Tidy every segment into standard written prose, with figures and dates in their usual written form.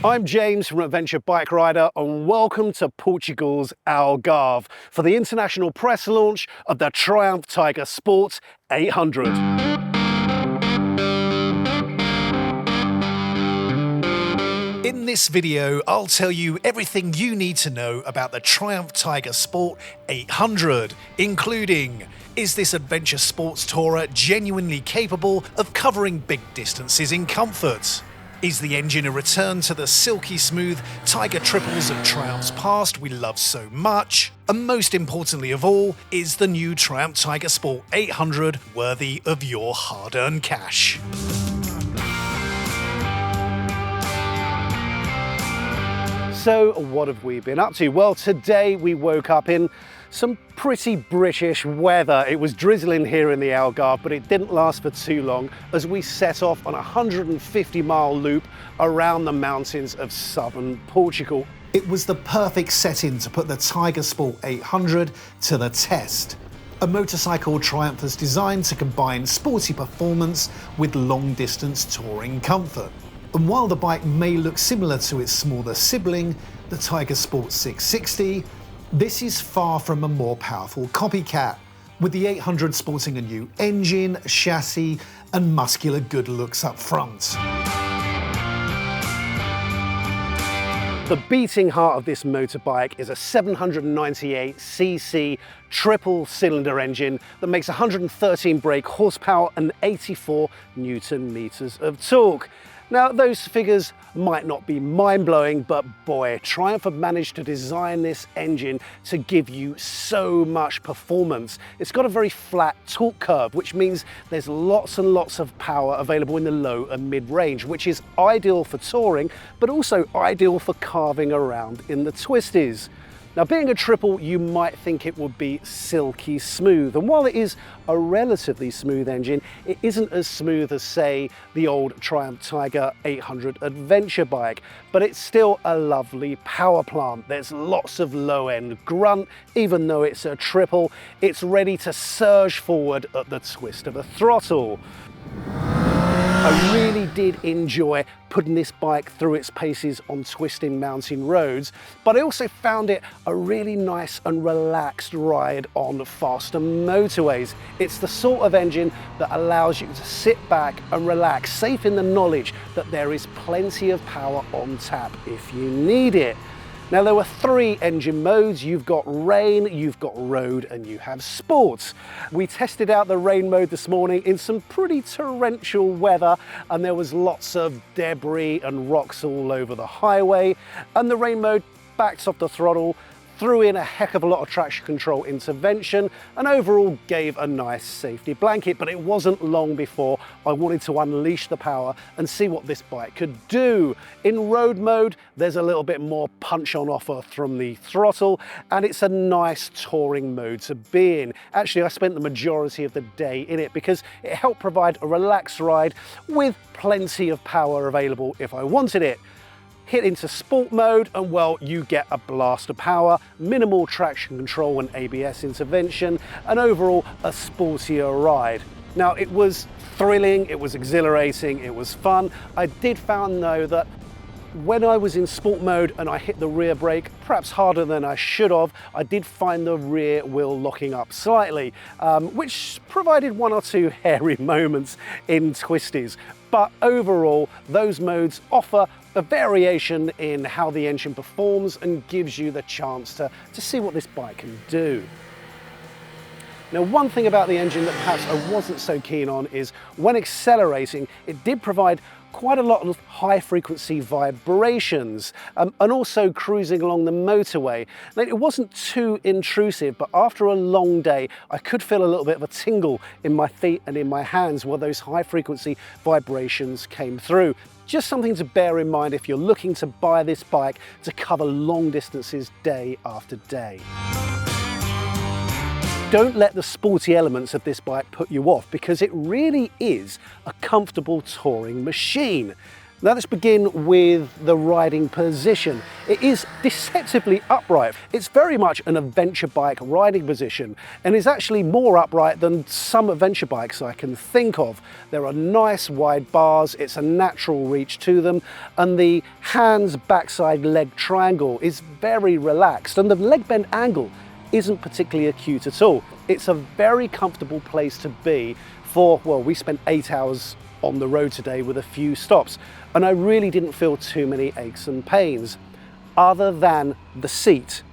I'm James from Adventure Bike Rider and welcome to Portugal's Algarve for the international press launch of the Triumph Tiger Sport 800. In this video, I'll tell you everything you need to know about the Triumph Tiger Sport 800, including: is this adventure sports tourer genuinely capable of covering big distances in comfort? Is the engine a return to the silky smooth Tiger triples of Triumph's past we love so much? And most importantly of all, is the new Triumph Tiger Sport 800 worthy of your hard-earned cash? So what have we been up to? Well, today we woke up in some pretty British weather. It was drizzling here in the Algarve, but it didn't last for too long as we set off on a 150-mile loop around the mountains of southern Portugal. It was the perfect setting to put the Tiger Sport 800 to the test. A motorcycle Triumph has designed to combine sporty performance with long-distance touring comfort. And while the bike may look similar to its smaller sibling, the Tiger Sport 660, this is far from a more powerful copycat, with the 800 sporting a new engine, chassis, and muscular good looks up front. The beating heart of this motorbike is a 798cc triple-cylinder engine that makes 113 brake horsepower and 84 Newton meters of torque. Now, those figures might not be mind-blowing, but boy, Triumph have managed to design this engine to give you so much performance. It's got a very flat torque curve, which means there's lots and lots of power available in the low and mid-range, which is ideal for touring, but also ideal for carving around in the twisties. Now, being a triple, you might think it would be silky smooth, and while it is a relatively smooth engine, it isn't as smooth as, say, the old Triumph Tiger 800 adventure bike, but it's still a lovely power plant. There's lots of low-end grunt, even though it's a triple. It's ready to surge forward at the twist of a throttle. I really did enjoy putting this bike through its paces on twisting mountain roads, but I also found it a really nice and relaxed ride on faster motorways. It's the sort of engine that allows you to sit back and relax, safe in the knowledge that there is plenty of power on tap if you need it. Now, there were 3 engine modes. You've got rain, you've got road, and you have sports. We tested out the rain mode this morning in some pretty torrential weather, and there was lots of debris and rocks all over the highway. And the rain mode backed off the throttle, threw in a heck of a lot of traction control intervention, and overall gave a nice safety blanket. But it wasn't long before I wanted to unleash the power and see what this bike could do. In road mode, there's a little bit more punch on offer from the throttle, and it's a nice touring mode to be in. Actually, I spent the majority of the day in it because it helped provide a relaxed ride with plenty of power available if I wanted it. Hit into sport mode and, well, you get a blast of power, minimal traction control and ABS intervention, and overall a sportier ride. Now, it was thrilling, it was exhilarating, it was fun. I did find though that when I was in sport mode and I hit the rear brake, perhaps harder than I should have, I did find the rear wheel locking up slightly, which provided 1 or 2 hairy moments in twisties. But overall, those modes offer a variation in how the engine performs and gives you the chance to see what this bike can do. Now, one thing about the engine that perhaps I wasn't so keen on is when accelerating, it did provide quite a lot of high-frequency vibrations, and also cruising along the motorway. Now, it wasn't too intrusive, but after a long day, I could feel a little bit of a tingle in my feet and in my hands while those high-frequency vibrations came through. Just something to bear in mind if you're looking to buy this bike to cover long distances day after day. Don't let the sporty elements of this bike put you off, because it really is a comfortable touring machine. Now let's begin with the riding position. It is deceptively upright. It's very much an adventure bike riding position and is actually more upright than some adventure bikes I can think of. There are nice wide bars, it's a natural reach to them, and the hands backside leg triangle is very relaxed, and the leg bend angle isn't particularly acute at all. It's a very comfortable place to be for, well, we spent 8 hours on the road today with a few stops, and I really didn't feel too many aches and pains other than the seat.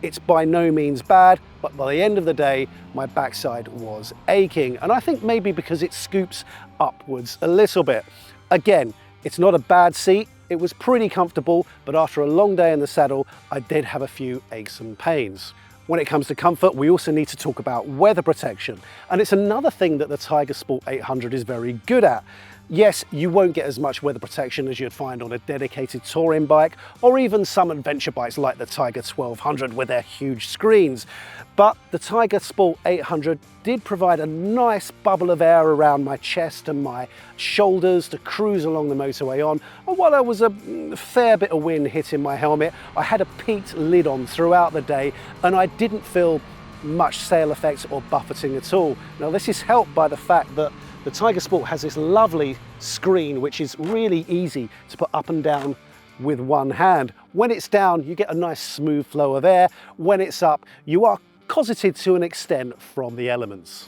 It's by no means bad, but by the end of the day my backside was aching, and I think maybe because it scoops upwards a little bit. Again, it's not a bad seat, it was pretty comfortable, but after a long day in the saddle I did have a few aches and pains. When it comes to comfort, we also need to talk about weather protection. And it's another thing that the Tiger Sport 800 is very good at. Yes, you won't get as much weather protection as you'd find on a dedicated touring bike, or even some adventure bikes like the Tiger 1200 with their huge screens. But the Tiger Sport 800 did provide a nice bubble of air around my chest and my shoulders to cruise along the motorway on. And while there was a fair bit of wind hitting my helmet, I had a peaked lid on throughout the day, and I didn't feel much sail effects or buffeting at all. Now this is helped by the fact that the Tiger Sport has this lovely screen which is really easy to put up and down with one hand. When it's down, you get a nice smooth flow of air. When it's up, you are cosseted to an extent from the elements.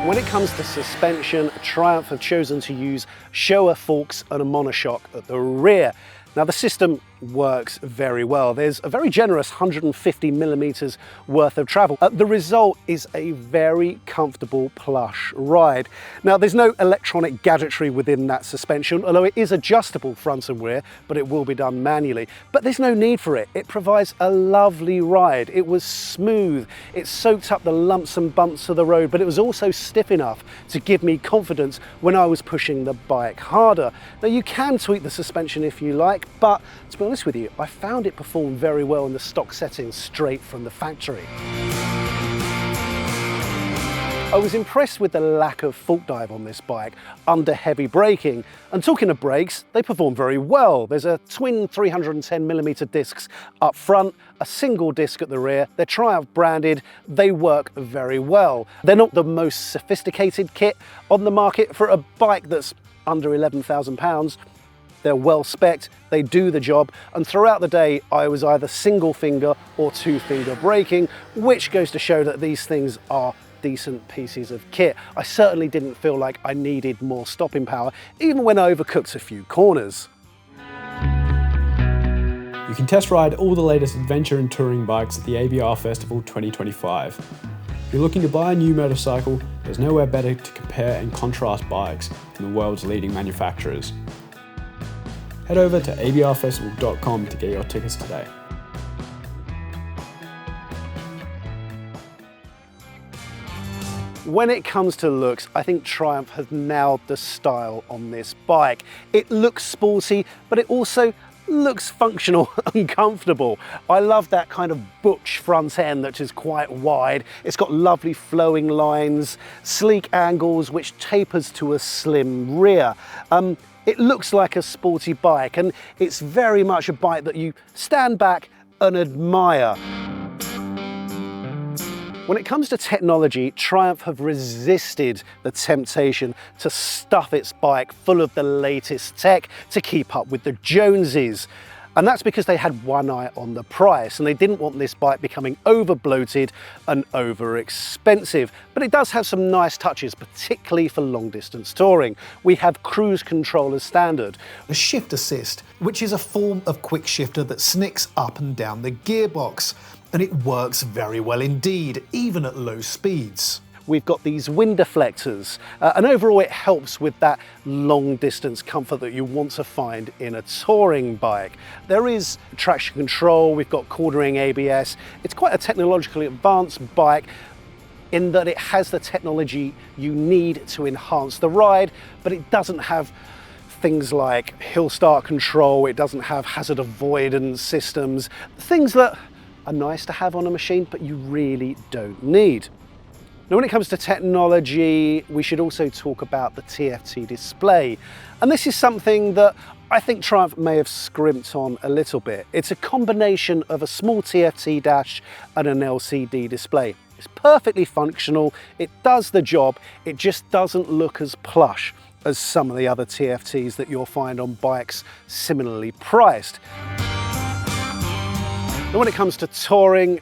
When it comes to suspension, Triumph have chosen to use Showa forks and a monoshock at the rear. Now the system works very well. There's a very generous 150 millimeters worth of travel. The result is a very comfortable plush ride. Now there's no electronic gadgetry within that suspension, although it is adjustable front and rear, but it will be done manually. But there's no need for it. It provides a lovely ride. It was smooth. It soaked up the lumps and bumps of the road, but it was also stiff enough to give me confidence when I was pushing the bike harder. Now you can tweak the suspension if you like, but to be honest with you, I found it performed very well in the stock settings straight from the factory. I was impressed with the lack of fault dive on this bike under heavy braking, and talking of brakes, they perform very well. There's a twin 310mm discs up front, a single disc at the rear. They're Triumph branded, they work very well. They're not the most sophisticated kit on the market for a bike that's under £11,000. They're well spec'd, they do the job, and throughout the day I was either single finger or two finger braking, which goes to show that these things are decent pieces of kit. I certainly didn't feel like I needed more stopping power, even when I overcooked a few corners. You can test ride all the latest adventure and touring bikes at the ABR Festival 2025. If you're looking to buy a new motorcycle, there's nowhere better to compare and contrast bikes from the world's leading manufacturers. Head over to abrfestival.com to get your tickets today. When it comes to looks, I think Triumph has nailed the style on this bike. It looks sporty, but it also looks functional and comfortable. I love that kind of butch front end that is quite wide. It's got lovely flowing lines, sleek angles, which tapers to a slim rear. It looks like a sporty bike, and it's very much a bike that you stand back and admire. When it comes to technology, Triumph have resisted the temptation to stuff its bike full of the latest tech to keep up with the Joneses. And that's because they had one eye on the price, and they didn't want this bike becoming over bloated and over expensive. But it does have some nice touches, particularly for long distance touring. We have cruise control as standard. The shift assist, which is a form of quick shifter that snicks up and down the gearbox. And it works very well indeed, even at low speeds. We've got these wind deflectors, and overall it helps with that long distance comfort that you want to find in a touring bike. There is traction control, we've got cornering ABS. It's quite a technologically advanced bike in that it has the technology you need to enhance the ride, but it doesn't have things like hill start control, it doesn't have hazard avoidance systems, things that are nice to have on a machine, but you really don't need. Now, when it comes to technology, we should also talk about the TFT display. And this is something that I think Triumph may have scrimped on a little bit. It's a combination of a small TFT dash and an LCD display. It's perfectly functional, it does the job, it just doesn't look as plush as some of the other TFTs that you'll find on bikes similarly priced. Now, when it comes to touring,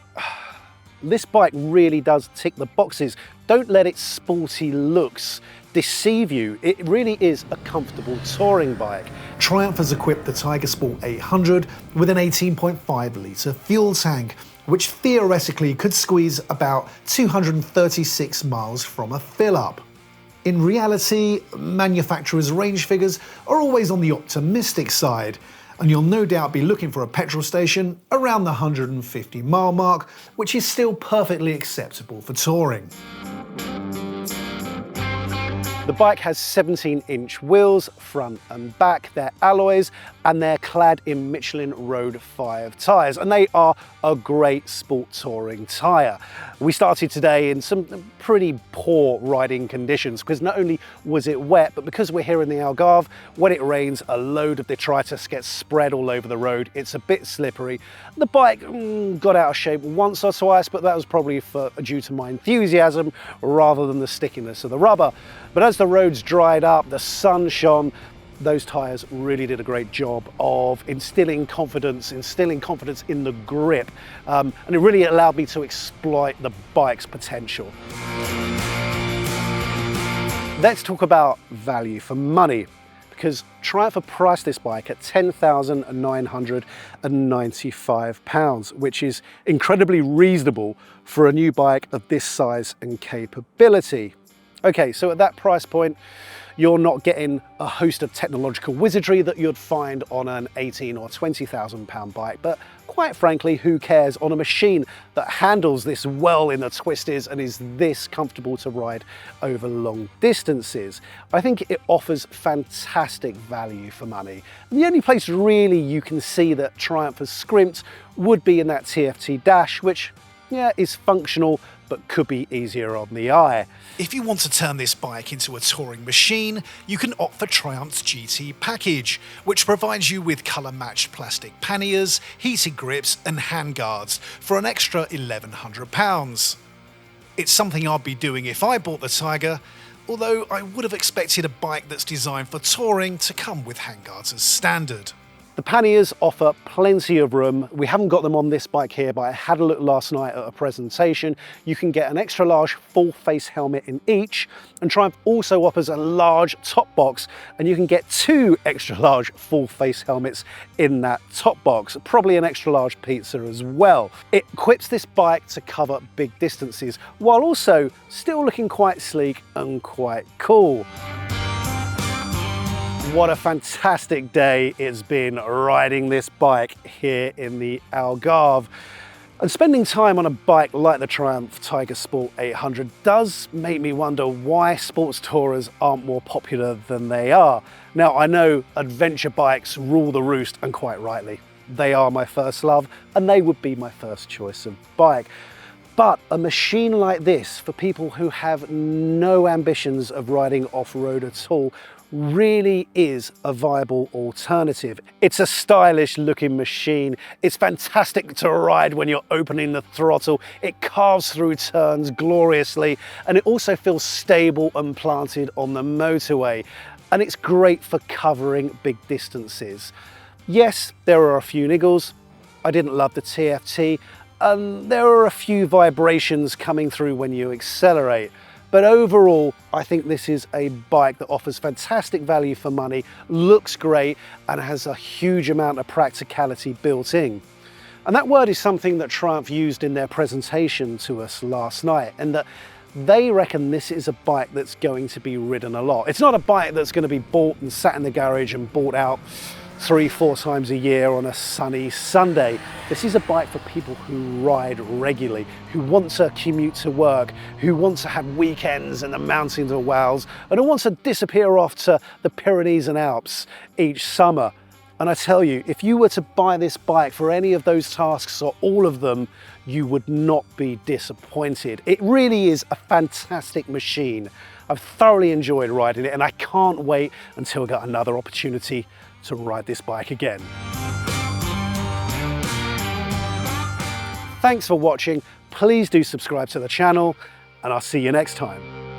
this bike really does tick the boxes. Don't let its sporty looks deceive you. It really is a comfortable touring bike. Triumph has equipped the Tiger Sport 800 with an 18.5 litre fuel tank, which theoretically could squeeze about 236 miles from a fill-up. In reality, manufacturers' range figures are always on the optimistic side, and you'll no doubt be looking for a petrol station around the 150 mile mark, which is still perfectly acceptable for touring. The bike has 17-inch wheels, front and back. They're alloys and they're clad in Michelin Road 5 tyres, and they are a great sport touring tyre. We started today in some pretty poor riding conditions because not only was it wet, but because we're here in the Algarve, when it rains, a load of detritus gets spread all over the road. It's a bit slippery. The bike got out of shape once or twice, but that was probably due to my enthusiasm rather than the stickiness of the rubber. But as the roads dried up, the sun shone, those tyres really did a great job of instilling confidence in the grip, and it really allowed me to exploit the bike's potential. Let's talk about value for money, because Triumph have priced this bike at £10,995, which is incredibly reasonable for a new bike of this size and capability. Okay, so at that price point, you're not getting a host of technological wizardry that you'd find on an 18 or 20,000 pound bike, but quite frankly, who cares on a machine that handles this well in the twisties and is this comfortable to ride over long distances? I think it offers fantastic value for money. And the only place really you can see that Triumph has scrimped would be in that TFT dash, which, yeah, is functional, but could be easier on the eye. If you want to turn this bike into a touring machine, you can opt for Triumph's GT package, which provides you with colour-matched plastic panniers, heated grips and handguards for an extra £1,100. It's something I'd be doing if I bought the Tiger, although I would have expected a bike that's designed for touring to come with handguards as standard. The panniers offer plenty of room. We haven't got them on this bike here, but I had a look last night at a presentation. You can get an extra large full face helmet in each, and Triumph also offers a large top box, and you can get 2 extra large full face helmets in that top box, probably an extra large pizza as well. It equips this bike to cover big distances while also still looking quite sleek and quite cool. What a fantastic day it's been riding this bike here in the Algarve. And spending time on a bike like the Triumph Tiger Sport 800 does make me wonder why sports tourers aren't more popular than they are. Now, I know adventure bikes rule the roost, and quite rightly. They are my first love and they would be my first choice of bike. But a machine like this, for people who have no ambitions of riding off-road at all, really is a viable alternative. It's a stylish looking machine. It's fantastic to ride when you're opening the throttle. It carves through turns gloriously, and it also feels stable and planted on the motorway. And it's great for covering big distances. Yes, there are a few niggles. I didn't love the TFT, and there are a few vibrations coming through when you accelerate. But overall, I think this is a bike that offers fantastic value for money, looks great, and has a huge amount of practicality built in. And that word is something that Triumph used in their presentation to us last night, and that they reckon this is a bike that's going to be ridden a lot. It's not a bike that's going to be bought and sat in the garage and bought out 3-4 times a year on a sunny Sunday. This is a bike for people who ride regularly, who want to commute to work, who want to have weekends in the mountains or Wales, and who wants to disappear off to the Pyrenees and Alps each summer. And I tell you, if you were to buy this bike for any of those tasks or all of them, you would not be disappointed. It really is a fantastic machine. I've thoroughly enjoyed riding it and I can't wait until I get another opportunity to ride this bike again. Thanks for watching. Please do subscribe to the channel and I'll see you next time.